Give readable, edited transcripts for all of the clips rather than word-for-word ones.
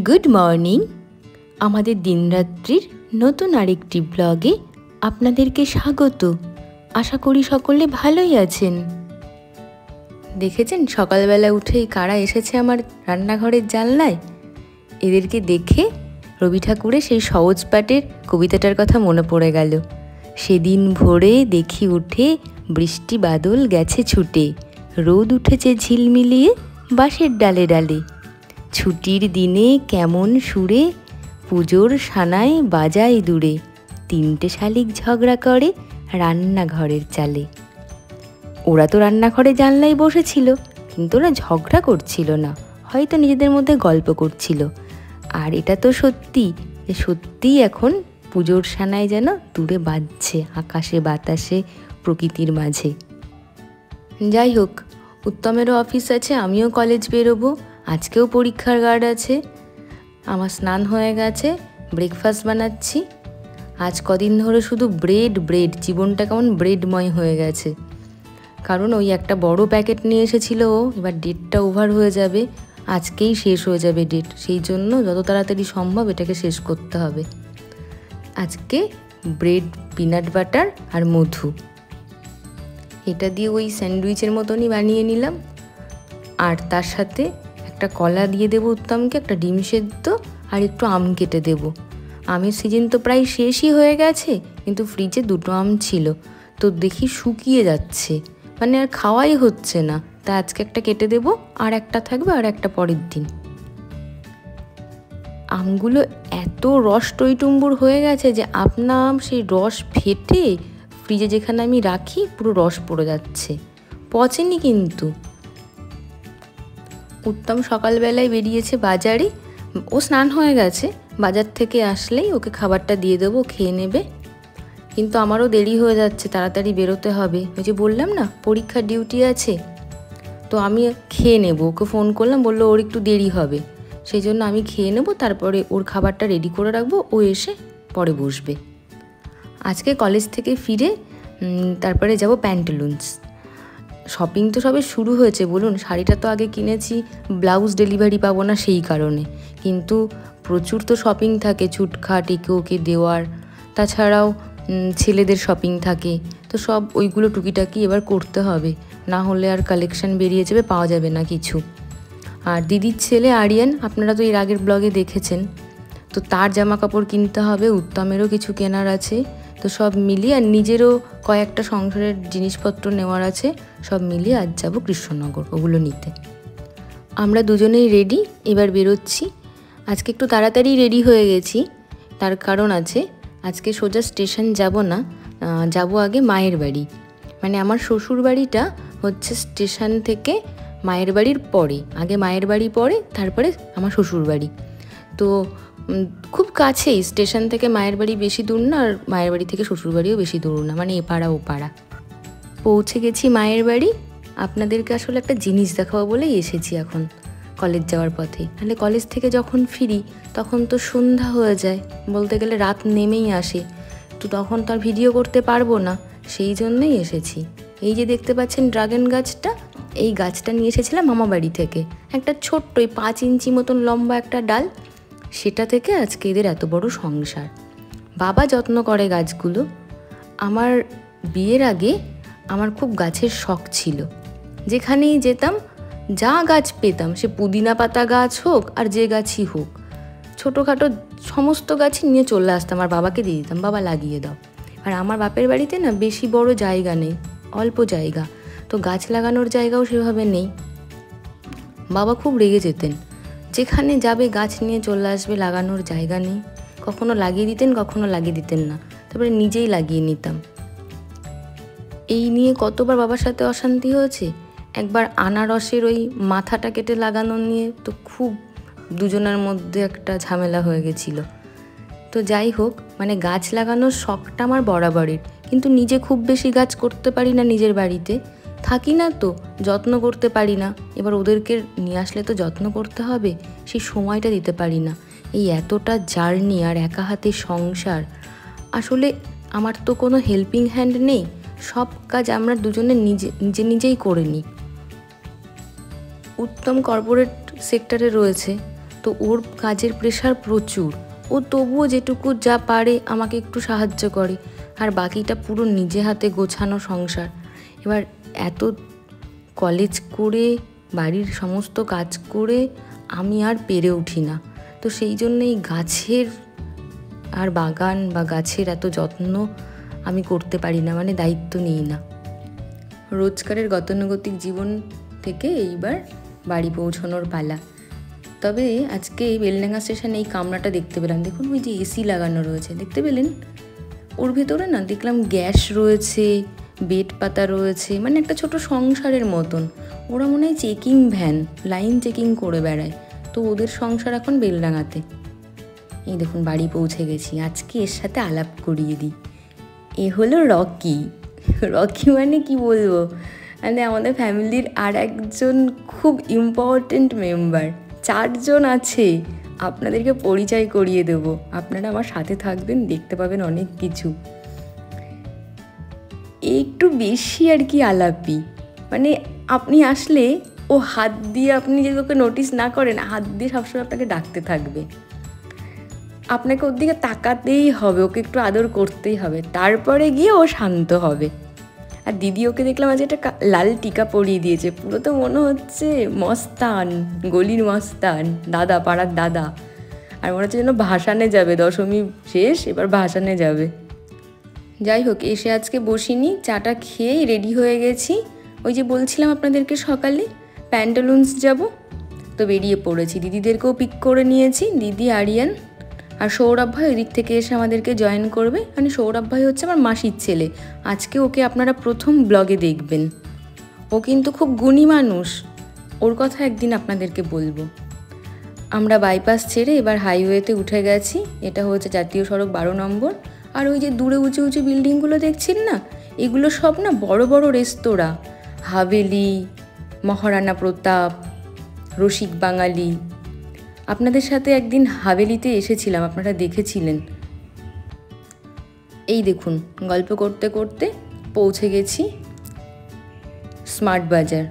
Good morning. আমাদের দিনরাত্রির নতুন আরেকটি ব্লগে আপনাদেরকে স্বাগত। আশা করি সকলে ভালোই আছেন। দেখেছেন সকালবেলা উঠেই কারা এসেছে আমার রান্নাঘরের জানলায়। এদেরকে দেখে রবি ঠাকুরের সেই সহজ পাঠের কবিতাটার কথা মনে পড়ে গেল। সেদিন ভোরে দেখি উঠে বৃষ্টি বাদল গেছে ছুটে, রোদ উঠেছে ঝিলমিলিয়ে বাঁশের ডালে ডালে। ছুটির দিনে কেমন সুরে পুজোর সানায় বাজায় দূরে, তিনটে শালিক ঝগড়া করে রান্নাঘরের চালে। ওরা তো রান্নাঘরে জানলায় বসেছিল, কিন্তু ওরা ঝগড়া করছিল না, হয়তো নিজেদের মধ্যে গল্প করছিল। আর এটা তো সত্যি যে সত্যিই এখন পুজোর সানায় যেন দূরে বাজছে আকাশে বাতাসে প্রকৃতির মাঝে। যাই হোক, উত্তমেরও অফিস আছে, আমিও কলেজ বেরোবো। আজকেও পরীক্ষার গার্ড আছে। আমার স্নান হয়ে গেছে, ব্রেকফাস্ট বানাচ্ছি। আজ কদিন ধরে শুধু ব্রেড, জীবনটা কেমন ব্রেডময় হয়ে গেছে। কারণ ওই একটা বড় প্যাকেট নিয়ে এসেছিল ও, এবার ডেটটা ওভার হয়ে যাবে, আজকেই শেষ হয়ে যাবে ডেট। সেই জন্য যত তাড়াতাড়ি সম্ভব এটাকে শেষ করতে হবে। আজকে ব্রেড, পিনাট বাটার আর মধু, এটা দিয়ে ওই স্যান্ডউইচের মতনই বানিয়ে নিলাম। আর তার সাথে একটা কলা দিয়ে দেবো উত্তমকে, একটা ডিম সেদ্ধ আর একটু আম কেটে দেবো। আমের সিজন তো প্রায় শেষই হয়ে গেছে, কিন্তু ফ্রিজে দুটো আম ছিল, তো দেখি শুকিয়ে যাচ্ছে, মানে আর খাওয়াই হচ্ছে না। তা আজকে একটা কেটে দেবো, আর একটা থাকবে আর একটা পরের দিন। আমগুলো এত রস টইটুম্বুর হয়ে গেছে যে আপনা আম সেই রস ফেটে ফ্রিজে যেখানে আমি রাখি পুরো রস পড়ে যাচ্ছে, পচেনি কিন্তু। উত্তম সকালবেলায় বেরিয়েছে বাজারে, ও স্নান হয়ে গেছে, বাজার থেকে আসলেই ওকে খাবারটা দিয়ে দেবো, খেয়ে নেবে। কিন্তু আমারও দেরি হয়ে যাচ্ছে, তাড়াতাড়ি বেরোতে হবে। ওই যে বললাম না পরীক্ষার ডিউটি আছে, তো আমি খেয়ে নেবো। ওকে ফোন করলাম, বললো ওর একটু দেরি হবে, সেই জন্য আমি খেয়ে নেবো, তারপরে ওর খাবারটা রেডি করে রাখবো, ও এসে পরে বসবে। আজকে কলেজ থেকে ফিরে তারপরে যাব প্যান্টালুন্স। শপিং তো সবে শুরু হয়েছে বলুন, শাড়িটা তো আগে কিনেছি, ব্লাউজ ডেলিভারি পাবো না সেই কারণে। কিন্তু প্রচুর তো শপিং থাকে, ছুটখাট একে ওকে দেওয়ার, তাছাড়াও ছেলেদের শপিং থাকে, তো সব ওইগুলো টুকিটাকি এবার করতে হবে, না হলে আর কালেকশন বেরিয়ে যাবে, পাওয়া যাবে না কিছু। আর দিদির ছেলে আরিয়ান, আপনারা তো এর আগের ব্লগে দেখেছেন, তো তার জামা কাপড় কিনতে হবে, উত্তমেরও কিছু কেনার আছে। তো সব মিলিয়ে আর নিজেরও কয়েকটা সংসারের জিনিসপত্র নেওয়ার আছে, সব মিলিয়ে আজ যাবো কৃষ্ণনগর ওগুলো নিতে। আমরা দুজনেই রেডি, এবার বেরোচ্ছি। আজকে একটু তাড়াতাড়ি রেডি হয়ে গেছি, তার কারণ আছে। আজকে সোজা স্টেশন যাব না, যাব আগে মায়ের বাড়ি। মানে আমার শ্বশুর বাড়িটা হচ্ছে স্টেশন থেকে মায়ের বাড়ির পরে, আগে মায়ের বাড়ি পরে, তারপরে আমার শ্বশুর বাড়ি। তো খুব কাছেই, স্টেশন থেকে মায়ের বাড়ি বেশি দূর না, আর মায়ের বাড়ি থেকে শ্বশুরবাড়িও বেশি দূর না, মানে এপাড়া ওপাড়া। পৌঁছে গেছি মায়ের বাড়ি। আপনাদেরকে আসলে একটা জিনিস দেখাবো বলেই এসেছি এখন কলেজ যাওয়ার পথে। নাহলে কলেজ থেকে যখন ফিরি তখন তো সন্ধ্যা হয়ে যায়, বলতে গেলে রাত নেমেই আসে, তো তখন তো আর ভিডিও করতে পারবো না, সেই জন্যই এসেছি। এই যে দেখতে পাচ্ছেন ড্রাগন গাছটা, এই গাছটা নিয়ে এসেছিলাম মামা বাড়ি থেকে, একটা ছোট্ট 5 ইঞ্চি মতন লম্বা একটা ডাল, সেটা থেকে আজকে এদের এত বড় সংসার। বাবা যত্ন করে গাছগুলো। আমার বিয়ের আগে আমার খুব গাছের শখ ছিল, যেখানেই যেতাম যা গাছ পেতাম, সে পুদিনা পাতা গাছ হোক আর যে গাছই হোক, ছোটোখাটো সমস্ত গাছই নিয়ে চলে আসতাম আর বাবাকে দিয়ে দিতাম, বাবা লাগিয়ে দাও। আর আমার বাপের বাড়িতে না বেশি বড় জায়গা নেই, অল্প জায়গা, তো গাছ লাগানোর জায়গাও সেভাবে নেই। বাবা খুব রেগে যেতেন, যেখানে যাবে গাছ নিয়ে চলে আসবে, লাগানোর জায়গা নেই। কখনো লাগিয়ে দিতেন, কখনো লাগিয়ে দিতেন না, তারপরে নিজেই লাগিয়ে নিতাম। এই নিয়ে কতবার বাবার সাথে অশান্তি হয়েছে। একবার আনারসের ওই মাথাটা কেটে লাগানো নিয়ে তো খুব দুজনের মধ্যে একটা ঝামেলা হয়ে গেছিলো। তো যাই হোক, মানে গাছ লাগানোর শখটা আমার বরাবরের, কিন্তু নিজে খুব বেশি গাছ করতে পারি না, নিজের বাড়িতে থাকি না তো যত্ন করতে পারি না। এবার ওদেরকে নিয়ে আসলে তো যত্ন করতে হবে, সেই সময়টা দিতে পারি না। এই এতটা জার্নি আর একা হাতে সংসার, আসলে আমার তো কোনো হেল্পিং হ্যান্ড নেই, সব কাজ আমরা দুজনে নিজেই করে নিই। উত্তম কর্পোরেট সেক্টরে রয়েছে, তো তো ওর কাজের প্রেশার প্রচুর, ও তবুও যেটুকু যা পারে আমাকে একটু সাহায্য করে, আর বাকিটা পুরো নিজে হাতে গোছানো সংসার। এবার এত কলেজ করে বাড়ির সমস্ত কাজ করে আমি আর পেরে উঠি না, তো সেই জন্যই গাছের আর বাগান বা গাছের এত যত্ন আমি করতে পারি না, মানে দায়িত্ব নিই না। রোজকারের গতানুগতিক জীবন থেকে এইবার বাড়ি পৌঁছানোর পালা। তবে আজকে বেলডাঙ্গা স্টেশনে এই কামরাটা দেখতে পেলাম, দেখুন ওই যে এসি লাগানো রয়েছে, দেখতে পেলেন? ওর ভেতরে না দেখলাম গ্যাস রয়েছে, বেড পাতা রয়েছে, মানে একটা ছোট সংসারের মতন। ওরা মনে হয় চেকিং ভ্যান, লাইন চেকিং করে বেড়ায়, তো ওদের সংসার এখন বেলডাঙ্গাতে। এই দেখুন বাড়ি পৌঁছে গেছি। আজকে এর সাথে আলাপ করিয়ে দিই, এ হলো রকি। রকি মানে কি বলবো, মানে আমাদের ফ্যামিলির আর একজন খুব ইম্পর্টেন্ট মেম্বার। 4 জন আছে, আপনাদেরকে পরিচয় করিয়ে দেব, আপনারা আমার সাথে থাকবেন, দেখতে পাবেন অনেক কিছু। একটু বেশি আর কি আলাপি, মানে আপনি আসলে ও হাত দিয়ে, আপনি যদি ওকে নোটিস না করেন, হাত দিয়ে সবসময় আপনাকে ডাকতে থাকবে, আপনাকে ওর দিকে তাকাতেই হবে, ওকে একটু আদর করতেই হবে, তারপরে গিয়ে ও শান্ত হবে। আর দিদি ওকে দেখলাম আজ একটা লাল টিকা পরিয়ে দিয়েছে, পুরো তো মনে হচ্ছে মস্তান, গলির মস্তান, দাদা, পাড়ার দাদা। আর মনে হচ্ছে যেন ভাসানে যাবে, দশমী শেষ, এবার ভাসানে যাবে। যাই হোক, এসে আজকে বসিনি, চাটা খেয়েই রেডি হয়ে গেছি। ওই যে বলছিলাম আপনাদেরকে সকালে প্যান্টালুন্স যাব, তো বেরিয়ে পড়েছি। দিদিদেরকেও পিক করে নিয়েছি, দিদি, আরিয়ান আর সৌরভ ভাই ওই দিক থেকে এসে আমাদেরকে জয়েন করবে। মানে সৌরভ ভাই হচ্ছে আমার মাসির ছেলে, আজকে ওকে আপনারা প্রথম ব্লগে দেখবেন। ও কিন্তু খুব গুণী মানুষ, ওর কথা একদিন আপনাদেরকে বলবো। আমরা বাইপাস ছেড়ে এবার হাইওয়েতে উঠে গেছি, এটা হচ্ছে জাতীয় সড়ক 12 নম্বর। আর ওই যে দূরে উঁচু উঁচু বিল্ডিংগুলো দেখছেন না, এগুলো সব না বড় বড় রেস্তোরাঁ, হাভেলি, মহারানা প্রতাপ, রসিক বাঙালি। আপনাদের সাথে একদিন হাভেলিতে এসেছিলাম, আপনারা দেখেছিলেন। এই দেখুন, গল্প করতে করতে পৌঁছে গেছি স্মার্ট বাজার।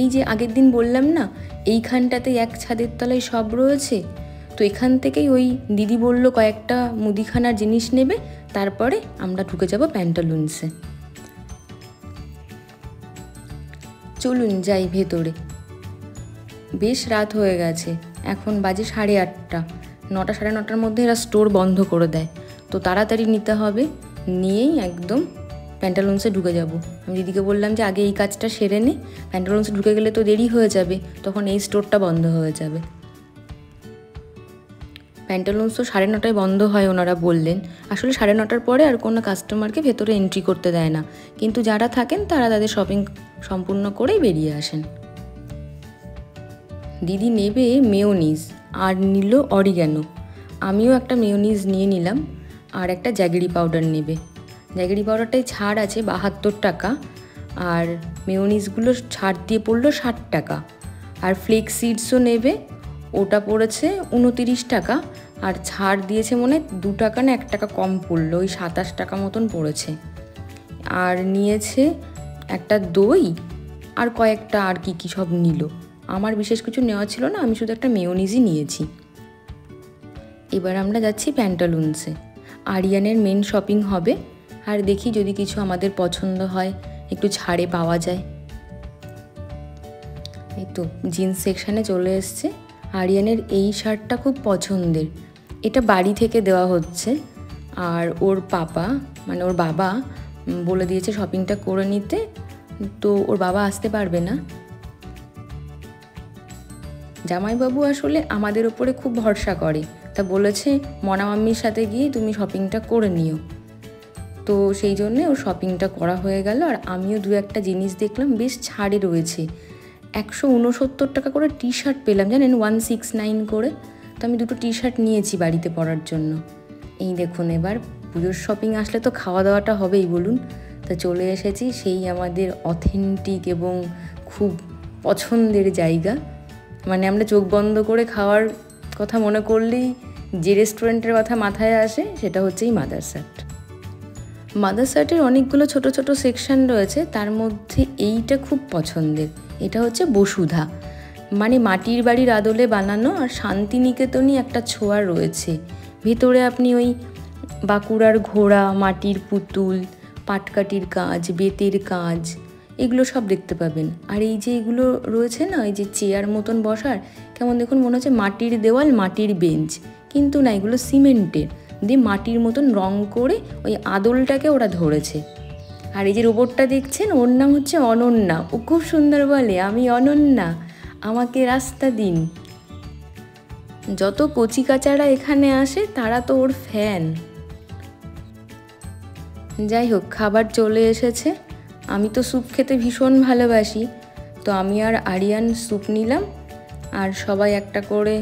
এই যে আগের দিন বললাম না, এইখানটাতে এক ছাদের তলায় সব রয়েছে, তো এখান থেকেই ওই দিদি বলল কয়েকটা মুদিখানার জিনিস নেবে, তারপরে আমরা ঢুকে যাব প্যান্টালুন্সে। চলুন যাই ভেতরে। বেশ রাত হয়ে গেছে, এখন বাজে 8:30। 9টা, 9:30টার মধ্যে এরা স্টোর বন্ধ করে দেয়, তো তাড়াতাড়ি নিতে হবে, নিয়েই একদম প্যান্টালুন্সে ঢুকে যাব। আমি দিদিকে বললাম যে আগে এই কাজটা সেরে নে, প্যান্টালুন্সে ঢুকে গেলে তো দেরি হয়ে যাবে, তখন এই স্টোরটা বন্ধ হয়ে যাবে। প্যান্টালুন্স তো 9:30টায় বন্ধ হয় ওনারা বললেন। আসলে 9:30টার পরে আর কোনো কাস্টমারকে ভেতরে এন্ট্রি করতে দেয় না, কিন্তু যারা থাকেন তারা তাদের শপিং সম্পূর্ণ করেই বেরিয়ে আসেন। দিদি নেবে মেয়োনিজ আর নিল অরিগ্যানো, আমিও একটা মেয়োনিজ নিয়ে নিলাম, আর একটা জ্যাগেরি পাউডার নেবে। জ্যাগেরি পাউডারটাই ছাড় আছে 72 টাকা, আর মেয়োনিজগুলো ছাড় দিয়ে পড়লো 60 টাকা। আর ফ্লেক্স সিডসও নেবে, ওটা পড়েছে 29 টাকা, আর ছাড় দিয়েছে মনে হয় 2 টাকা না 1 টাকা কম পড়লো, ওই 27 টাকা মতন পড়েছে। আর নিয়েছে একটা দই আর কয়েকটা আর কি সব নিল। আমার বিশেষ কিছু নেওয়া ছিল না, আমি শুধু একটা মেয়োনিজই নিয়েছি। এবার আমরা যাচ্ছি প্যান্টালুন্সে, আরিয়ানের মেন শপিং হবে, আর দেখি যদি কিছু আমাদের পছন্দ হয় একটু ছাড়ে পাওয়া যায়। এই তো জিন্স সেকশানে চলে এসছে। আরিয়ানের এই শার্টটা খুব পছন্দের, এটা বাড়ি থেকে দেওয়া হচ্ছে, আর ওর পাপা মানে ওর বাবা বলে দিয়েছে শপিংটা করে নিতে, তো ওর বাবা আসতে পারবে না। জামাইবাবু আসলে আমাদের ওপরে খুব ভরসা করে, তা বলেছে মনা মাম্মির সাথে গিয়ে তুমি শপিংটা করে নিও, তো সেই জন্যে ওর শপিংটা করা হয়ে গেল। আর আমিও 2-1টা জিনিস দেখলাম বেশ ছাড়ে রয়েছে, 169 টাকা করে টি শার্ট পেলাম জানেন, 169 করে। তো আমি 2টো টি শার্ট নিয়েছি বাড়িতে পরার জন্য। এই দেখুন, এবার পুজোর শপিং আসলে তো খাওয়া দাওয়াটা হবেই বলুন, তা চলে এসেছি সেই আমাদের অথেন্টিক এবং খুব পছন্দের জায়গা। মানে আমরা চোখ বন্ধ করে খাওয়ার কথা মনে করলেই যে রেস্টুরেন্টের কথা মাথায় আসে সেটা হচ্ছে এই মাদারসাট। মাদারসাটের অনেকগুলো ছোট ছোট সেকশন রয়েছে, তার মধ্যে এইটা খুব পছন্দের, এটা হচ্ছে বসুধা। মানে মাটির বাড়ির আদলে বানানো, আর শান্তিনিকেতনই একটা ছোঁয়া রয়েছে। ভিতরে আপনি ওই বাঁকুড়ার ঘোড়া, মাটির পুতুল, পাটকাঠির কাজ, বেতের কাজ, এগুলো সব দেখতে পাবেন। আর এই যে এগুলো রয়েছে না, এই যে চেয়ার মতন বসার, কেমন দেখুন মনে হচ্ছে মাটির দেওয়াল, মাটির বেঞ্চ, কিন্তু না, এগুলো সিমেন্টের দিয়ে মাটির মতন রং করে ওই আদলটাকে ওরা ধরেছে। আর এই যে রোবটটা দেখছেন, ওর নাম হচ্ছে অনন্যা। ও খুব সুন্দর বলে, আমি অনন্যা, আমাকে রাস্তা দিন। যত কচিকাচারা এখানে আসে তারা তো ওর ফ্যান। যাই হোক, খাবার চলে এসেছে। আমি তো স্যুপ খেতে ভীষণ ভালোবাসি, তো আমি আর আরিয়ান স্যুপ নিলাম, আর সবাই একটা করে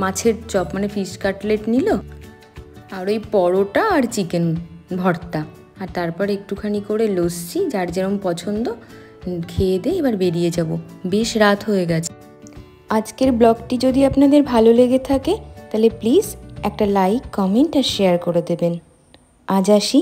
মাছের চপ মানে ফিশ কাটলেট নিল, আর ওই পরোটা আর চিকেন ভর্তা, আর তারপর একটুখানি করে লস্যি, যার যেরকম পছন্দ, খেয়ে দিয়ে এবার বেরিয়ে যাব। বেশ রাত হয়ে গেছে। আজকের ব্লগটি যদি আপনাদের ভালো লেগে থাকে তাহলে প্লিজ একটা লাইক, কমেন্ট আর শেয়ার করে দেবেন। আজ আসি।